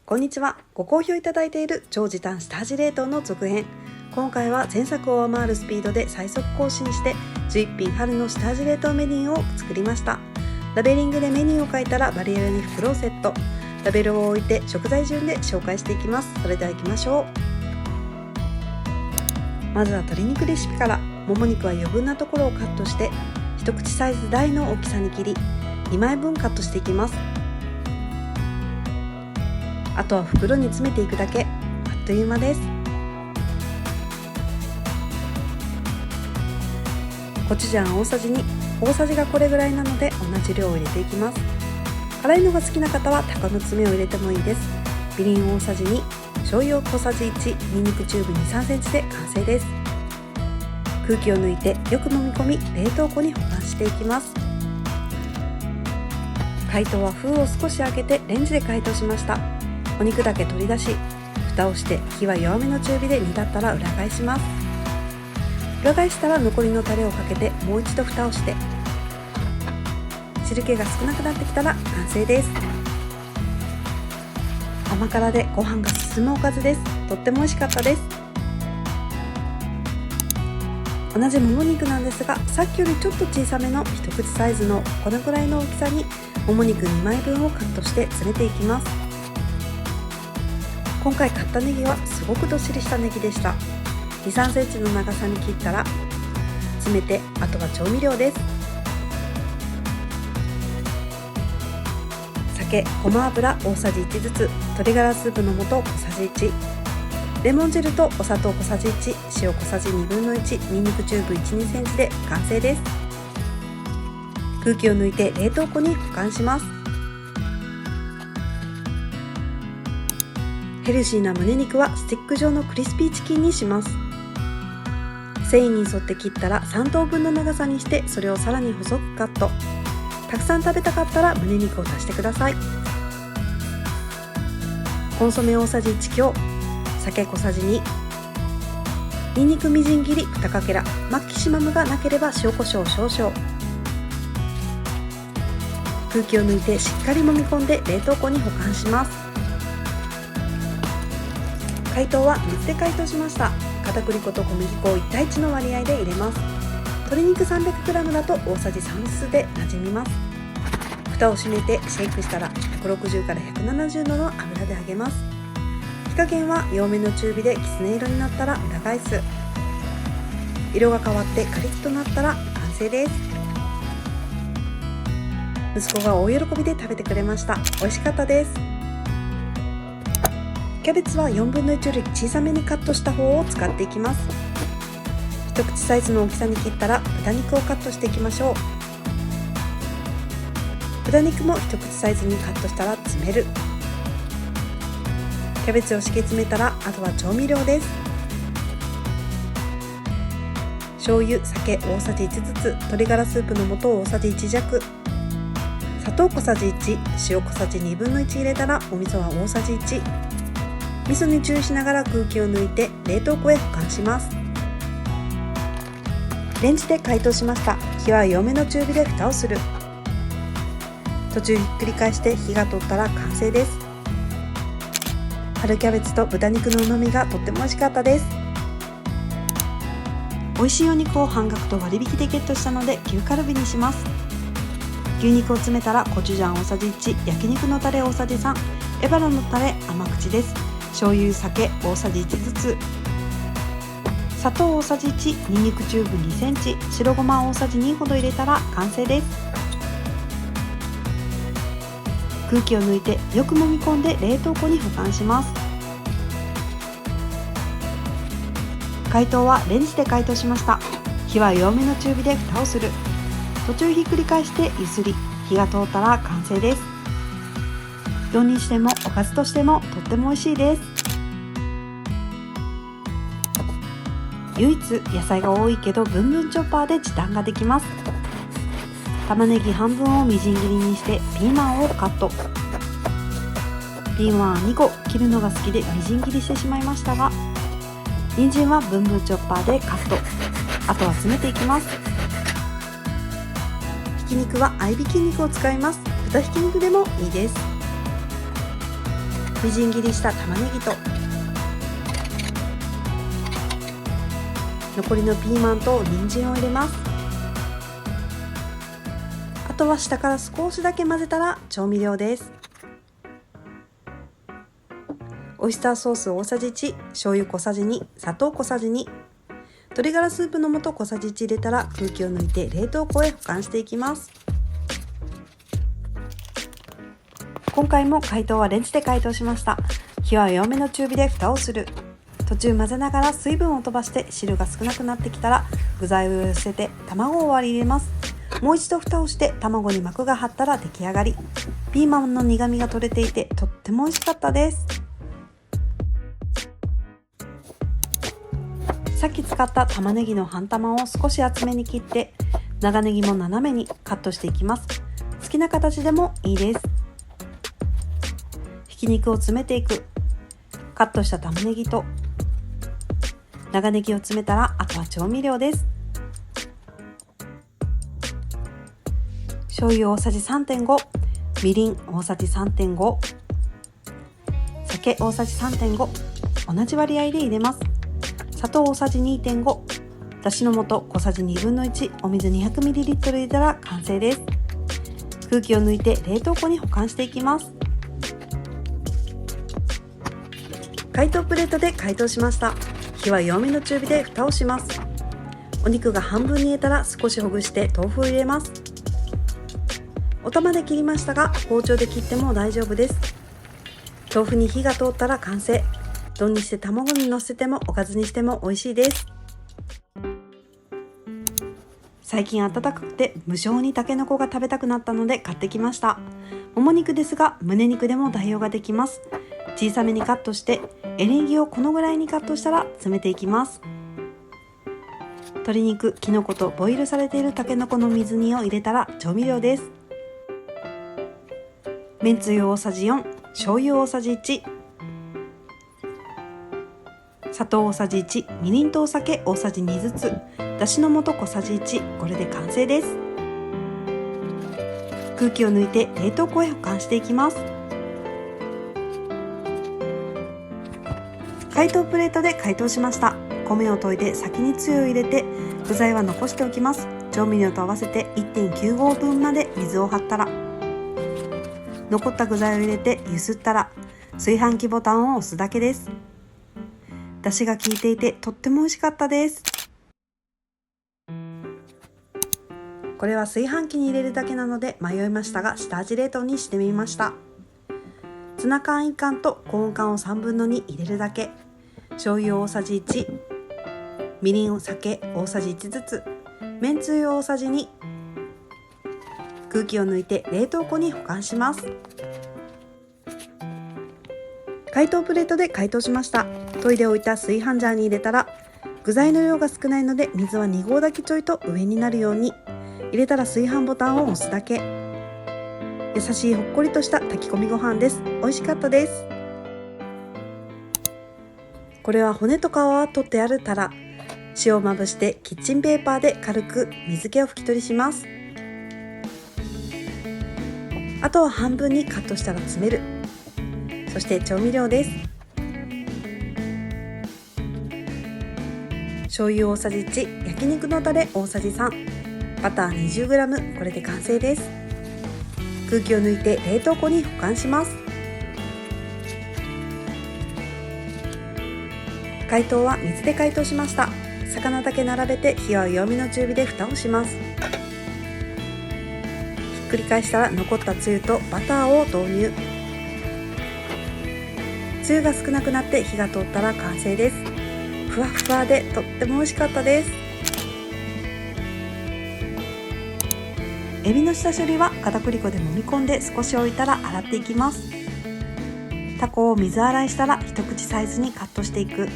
こんにちは。ご好評いただいている超時短下味冷凍の続編。今回は前作を上回るスピードで最速更新して11品春の下味冷凍メニューを作りました。ラベリングでメニューを書いたらバリエルに袋をセット。ラベルを置いて食材順で紹介していきます。それでは行きましょう。まずは鶏肉レシピから。もも肉は余分なところをカットして一口サイズ大の大きさに切り2枚分カットしていきます。あとは袋に詰めていくだけ。あっという間です。コチュジャン大さじ2、大さじがこれぐらいなので同じ量を入れていきます。辛いのが好きな方は鷹の爪を入れてもいいです。みりん大さじ2、醤油小さじ1、にんにくチューブ 2,3 センチで完成です。空気を抜いてよく揉み込み冷凍庫に保管していきます。解凍は封を少し開けてレンジで解凍しました。お肉だけ取り出し、蓋をして火は弱めの中火で煮立ったら裏返します。裏返したら残りのタレをかけてもう一度蓋をして、汁気が少なくなってきたら完成です。甘辛でご飯が進むおかずです。とっても美味しかったです。同じもも肉なんですが、さっきよりちょっと小さめの一口サイズのこのくらいの大きさにもも肉2枚分をカットして詰めていきます。今回買ったネギはすごくどっしりしたネギでした。 2,3 センチの長さに切ったら詰めて、あとは調味料です。酒、ごま油大さじ1ずつ、鶏ガラスープの素小さじ1、レモン汁とお砂糖小さじ1、塩小さじ1/2、にんにくチューブ 1,2 センチで完成です。空気を抜いて冷凍庫に保管します。ヘルシーな胸肉はスティック状のクリスピーチキンにします。繊維に沿って切ったら3等分の長さにして、それをさらに細くカット。たくさん食べたかったら胸肉を足してください。コンソメ大さじ1強、酒小さじ2、にんにくみじん切り2かけら、マッキシマムがなければ塩コショウ少々。空気を抜いてしっかり揉み込んで冷凍庫に保管します。解凍は水で解凍しました。片栗粉と小麦粉を1対1の割合で入れます。鶏肉 300g だと大さじ3ずつで馴染みます。蓋を閉めてシェイクしたら160から170度の油で揚げます。火加減は弱めの中火できつね色になったら裏返す。色が変わってカリッとなったら完成です。息子が大喜びで食べてくれました。美味しかったです。キャベツは1/4より小さめにカットした方を使っていきます。一口サイズの大きさに切ったら豚肉をカットしていきましょう。豚肉も一口サイズにカットしたら詰める。キャベツを敷き詰めたらあとは調味料です。醤油、酒大さじ1ずつ、鶏ガラスープの素大さじ1弱、砂糖小さじ1、塩小さじ1/2入れたらお味噌は大さじ1。味噌に注意しながら空気を抜いて冷凍庫へ保管します。レンジで解凍しました。火は弱めの中火で蓋をする。途中ひっくり返して火が通ったら完成です。春キャベツと豚肉の旨味がとっても美味しかったです。美味しいお肉を半額と割引でゲットしたので牛カルビにします。牛肉を詰めたらコチュジャン大さじ1、焼肉のタレ大さじ3、エバラのタレ甘口です。醤油、酒大さじ1ずつ、砂糖大さじ1、にんにくチューブ2センチ、白ごま大さじ2ほど入れたら完成です。空気を抜いてよく揉み込んで冷凍庫に保管します。解凍はレンジで解凍しました。火は弱めの中火で蓋をする。途中ひっくり返してゆすり、火が通ったら完成です。丼にしてもおかずとしてもとっても美味しいです。唯一野菜が多いけどブンブンチョッパーで時短ができます。玉ねぎ半分をみじん切りにしてピーマンをカット。ピーマン2個切るのが好きでみじん切りしてしまいましたが、人参はブンブンチョッパーでカット。あとは詰めていきます。ひき肉は合いびき肉を使います。豚ひき肉でもいいです。みじん切りした玉ねぎと残りのピーマンと人参を入れます。あとは下から少しだけ混ぜたら調味料です。オイスターソース大さじ1、醤油小さじ2、砂糖小さじ2、鶏ガラスープの素小さじ1入れたら空気を抜いて冷凍庫へ保管していきます。今回も解凍はレンジで解凍しました。火は弱めの中火で蓋をする。途中混ぜながら水分を飛ばして汁が少なくなってきたら具材を寄せて卵を割り入れます。もう一度蓋をして卵に膜が張ったら出来上がり。ピーマンの苦みが取れていてとっても美味しかったです。さっき使った玉ねぎの半玉を少し厚めに切って長ネギも斜めにカットしていきます。好きな形でもいいです。ひき肉を詰めていく。カットした玉ねぎと長ネギを詰めたらあとは調味料です。醤油大さじ 3.5、 みりん大さじ 3.5、 酒大さじ 3.5、 同じ割合で入れます。砂糖大さじ 2.5、 だしの素小さじ1/2、お水 200ml 入れたら完成です。空気を抜いて冷凍庫に保管していきます。解凍プレートで解凍しました。火は弱めの中火で蓋をします。お肉が半分煮えたら少しほぐして豆腐を入れます。お玉で切りましたが包丁で切っても大丈夫です。豆腐に火が通ったら完成。丼にして卵にのせてもおかずにしても美味しいです。最近暖かくて無性にタケノコが食べたくなったので買ってきました。もも肉ですが胸肉でも代用ができます。小さめにカットしてエリンギをこのぐらいにカットしたら詰めていきます。鶏肉、きのことボイルされているタケノコの水煮を入れたら調味料です。めんつゆ大さじ4、醤油大さじ1、砂糖大さじ1、みりんとお酒大さじ2ずつ、だしの素小さじ1、これで完成です。空気を抜いて冷凍庫へ保管していきます。解凍プレートで解凍しました。米を溶いて先につゆを入れて具材は残しておきます。調味料と合わせて 1.9 合分まで水を張ったら残った具材を入れて揺すったら炊飯器ボタンを押すだけです。出汁が効いていてとっても美味しかったです。これは炊飯器に入れるだけなので迷いましたが下味冷凍にしてみました。ツナ缶1缶とコーン缶を3分の2入れるだけ。醤油大さじ1、みりん、酒大さじ1ずつ、めんつゆ大さじ2。空気を抜いて冷凍庫に保管します。解凍プレートで解凍しました。研いでおいた炊飯ジャーに入れたら具材の量が少ないので水は2合だけちょいと上になるように入れたら炊飯ボタンを押すだけ。優しいほっこりとした炊き込みご飯です。美味しかったです。これは骨と皮は取ってあるタラ。塩をまぶしてキッチンペーパーで軽く水気を拭き取りします。あとは半分にカットしたら詰める。そして調味料です。醤油大さじ1、焼肉のタレ大さじ3、バター 20g、これで完成です。空気を抜いて冷凍庫に保管します。解凍は水で解凍しました。魚だけ並べて火は弱めの中火で蓋をします。ひっくり返したら残ったつゆとバターを投入。つゆが少なくなって火が通ったら完成です。ふわふわでとっても美味しかったです。エビの下処理は片栗粉で揉み込んで少し置いたら洗っていきます。タコを水洗いしたら一口サイズにカットしていく。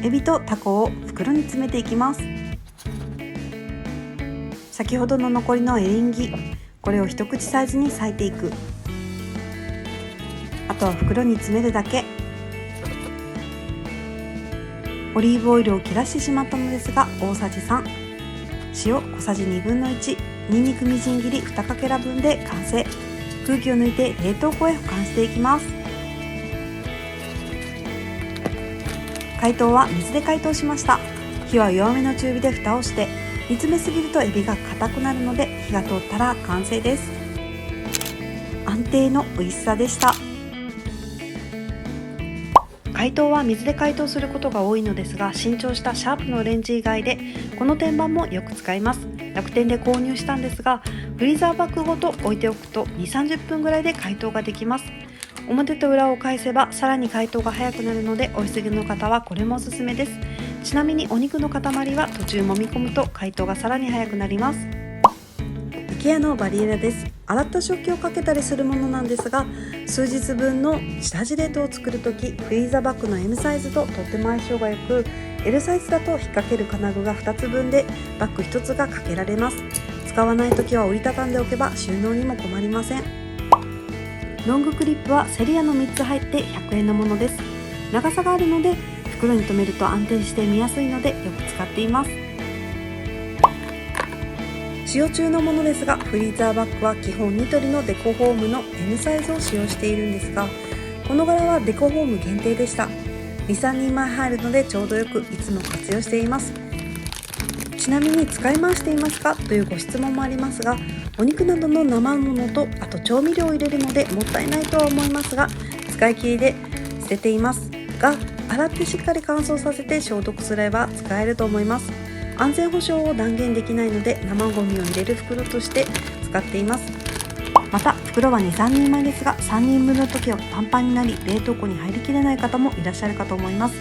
エビとタコを袋に詰めていきます。先ほどの残りのエリンギ、これを一口サイズに裂いていく。あとは袋に詰めるだけ。オリーブオイルを切らしてしまったのですが大さじ3、塩小さじ1/2、にんにくみじん切り2かけら分で完成。空気を抜いて冷凍庫へ保管していきます。解凍は水で解凍しました。火は弱めの中火で蓋をして、煮詰めすぎるとエビが硬くなるので火が通ったら完成です。安定の美味しさでした。解凍は水で解凍することが多いのですが、新調したシャープのレンジ以外でこの天板もよく使います。楽天で購入したんですが、フリーザーバッグごと置いておくと 2,30 分ぐらいで解凍ができます。表と裏を返せばさらに解凍が早くなるので、お急ぎの方はこれもおすすめです。ちなみにお肉の塊は途中揉み込むと解凍がさらに早くなります。IKEA のバリエラです。洗った食器をかけたりするものなんですが、数日分の下地冷凍を作るとき、フリーザーバッグの M サイズととっても相性が良く、L サイズだと引っ掛ける金具が2つ分でバッグ1つがかけられます。使わないときは折りたたんでおけば収納にも困りません。ロングクリップはセリアの3つ入って100円のものです。長さがあるので袋に留めると安定して見やすいのでよく使っています。使用中のものですが、フリーザーバッグは基本ニトリのデコホームの M サイズを使用しているんですが、この柄はデコホーム限定でした。 2,3 人前入るのでちょうどよくいつも活用しています。ちなみに使い回していますかというご質問もありますが、お肉などの生ものとあと調味料を入れるのでもったいないとは思いますが、使い切りで捨てていますが、洗ってしっかり乾燥させて消毒すれば使えると思います。安全保障を断言できないので生ゴミを入れる袋として使っています。また袋は 2,3 人前ですが、3人分の時はパンパンになり冷凍庫に入りきれない方もいらっしゃるかと思います。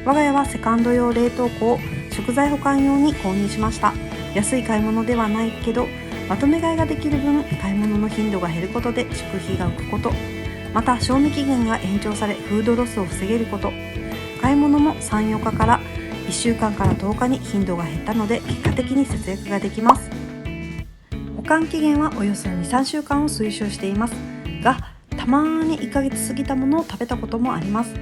我が家はセカンド用冷凍庫を食材保管用に購入しました。安い買い物ではないけどまとめ買いができる分、買い物の頻度が減ることで食費が浮くこと、また賞味期限が延長されフードロスを防げること、買い物も 3,4 日から1週間から10日に頻度が減ったので結果的に節約ができます。保管期限はおよそ 2,3 週間を推奨していますが、たまに1ヶ月過ぎたものを食べたこともあります。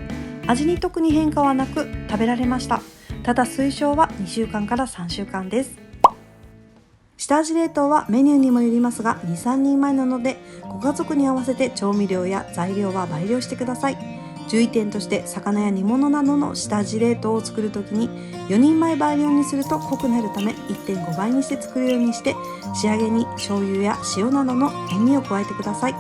味に特に変化はなく食べられました。ただ推奨は2週間から3週間です。下味冷凍はメニューにもよりますが 2,3 人前なので、ご家族に合わせて調味料や材料は倍量してください。注意点として、魚や煮物などの下味冷凍を作るときに4人前倍量にすると濃くなるため 1.5 倍にして作るようにして、仕上げに醤油や塩などの塩味を加えてください。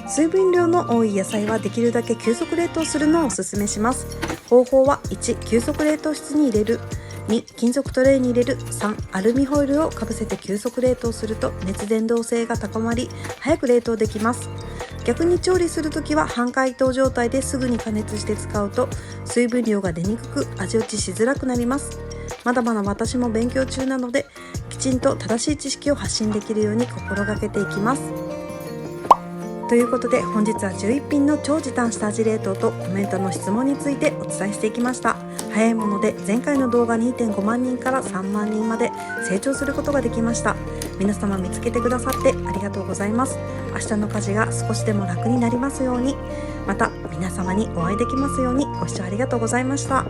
水分量の多い野菜はできるだけ急速冷凍するのをおすすめします。方法は1、急速冷凍室に入れる、2、金属トレイに入れる、3、アルミホイルをかぶせて急速冷凍すると熱伝導性が高まり早く冷凍できます。逆に調理するときは半解凍状態ですぐに加熱して使うと水分量が出にくく味落ちしづらくなります。まだまだ私も勉強中なので、きちんと正しい知識を発信できるように心がけていきます。ということで本日は11品の超時短下味冷凍とコメントの質問についてお伝えしていきました。早いもので前回の動画 2.5 万人から3万人まで成長することができました。皆様見つけてくださってありがとうございます。明日の家事が少しでも楽になりますように、また皆様にお会いできますように。ご視聴ありがとうございました。